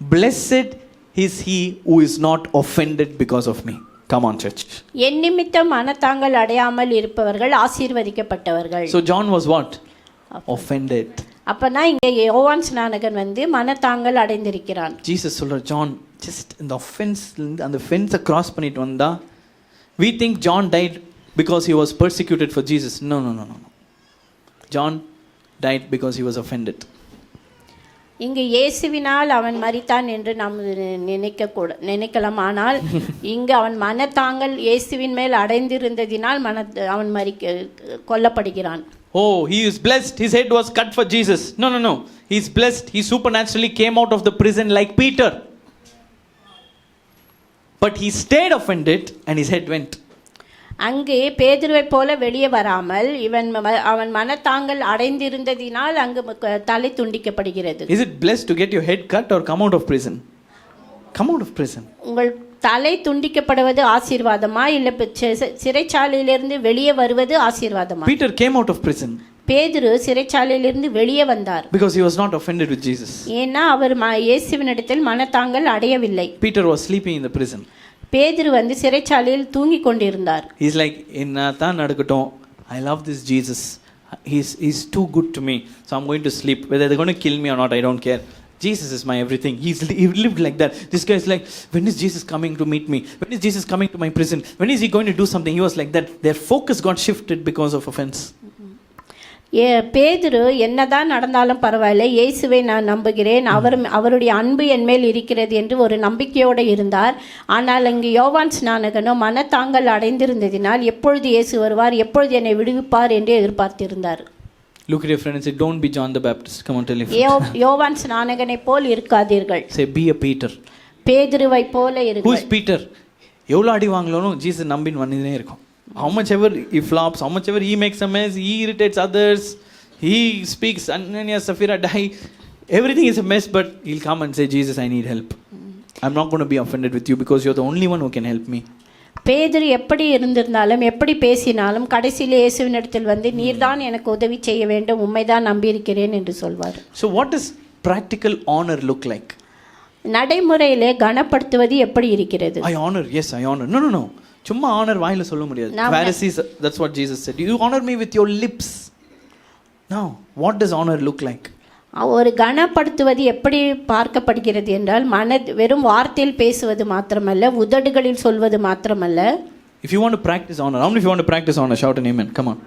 Blessed is he who is not offended because of me. Come on, church. என் நிமித்தம் மனத்தாங்கள் அடையாமல் இருப்பவர்கள் ஆசீர்வதிக்கப்பட்டவர்கள். So John was what? Offended. அப்பனா இங்க யோவான் ஸ்நானகன் வந்து மனத்தாங்கள் அடைந்திருக்கிறான். Jesus சொல்றார், John just இந்த offense அந்த fence cross பண்ணிட்டு வந்தா, we think John died because he was persecuted for Jesus. No. John died because he was offended. இங்கு இயேசுவினால் அவன் மரித்தான் என்று நாம் நினைக்கலாம். ஆனால் இங்கு அவன் மனத்தாங்கள் இயேசுவின் மேல் அடைந்திருந்ததினால் அவன் கொல்லப்படுகிறான். Oh, he is blessed. His head was cut for Jesus. No. He's blessed. He supernaturally came out of the prison like Peter. But he stayed offended and his head went. அங்கே பேதுருவை போல வெளியே வராமல் அவன் மனத்தாங்கள் அடைந்திருந்ததினால் அங்கு தலை துண்டிக்கப்படுகிறது. Is it blessed to get your head cut or come out of prison? Come out of prison. உங்கள் தலை துண்டிக்கப்படுவது ஆசீர்வாதமா இல்ல சிறைச்சாலையிலிருந்து வெளியே வருவது ஆசீர்வாதமா? Peter came out of prison. பேதுரு சிறைச்சாலையிலிருந்து வெளியே வந்தார். Because he was not offended with Jesus. ஏன்னா அவர் இயேசுவினிடத்தில் மனத்தாங்கள் அடையவில்லை. Peter was sleeping in the prison. பேதுரு வந்து சிறைச்சாலையில் தூங்கிக் கொண்டிருந்தார். He's like, என்னதான் நடக்கட்டும், I love this Jesus. He's too good to me. So I'm going to sleep. Whether they're going to kill me or not, I don't care. Jesus is my everything. He lived like that. This guy is like, when is Jesus coming to meet me? When is Jesus coming to my prison? When is he going to do something? He was like that. Their focus got shifted because of offense. பேதுரு என்னதான் நடந்தாலும் பரவாயில்லை, இயேசுவை நான் நம்புகிறேன், அவருடைய அன்பு என் மேல் இருக்கிறது என்று ஒரு நம்பிக்கையோடு இருந்தார். ஆனால் அங்கு யோவான் ஸ்நானகனோ மனத்தாங்கள் அடைந்திருந்ததினால் எப்பொழுது இயேசு வருவார், எப்பொழுது என்னை விடுவிப்பார் என்று எதிர்பார்த்திருந்தார். Look at your friend and say, don't be John the Baptist. Come on, tell him. யோவான் ஸ்நானகனை போல் இருக்காதீர்கள். Say, be a Peter. பேதுருவை போல இருங்கள். Who is Peter? எவ்வளோ அடி வாங்கலனும் ஜீசஸ் நம்பின்னு வந்துனே இருக்கும். How much ever he flops, how much ever he makes a mess, he irritates others, he speaks, Ananias, Sapphira die, everything is a mess, but he'll come and say, Jesus, I need help. I'm not going to be offended with you because you're the only one who can help me. பேதுரு எப்படி இருந்திருந்தாலும் எப்படி பேசினாலும் கடைசியில் இயேசுவினிடத்தில் வந்து நீர்தான் எனக்கு உதவி செய்ய வேண்டும், உம்மைதான் நம்பியிருக்கிறேன் என்று சொல்வார். So what does practical honor look like? நடைமுறையிலே கனப்படுத்துவது எப்படி இருக்கிறது? I honor, yes I honor. No. சும்மா honor வாயில சொல்ல முடியாது. Pharisees, that's what Jesus said. You honor me with your lips. Now, what does honor look like? ஒரு கனப்படுத்துவது எப்படி பார்க்கப்படுகிறது என்றால் வெறும் வார்த்தையில் பேசுவது மாத்திரமல்ல, உதடுகளில் சொல்வது மாத்திரமல்ல. If you want to practice honor, how many of you want to practice honor? Shout an amen. Come on.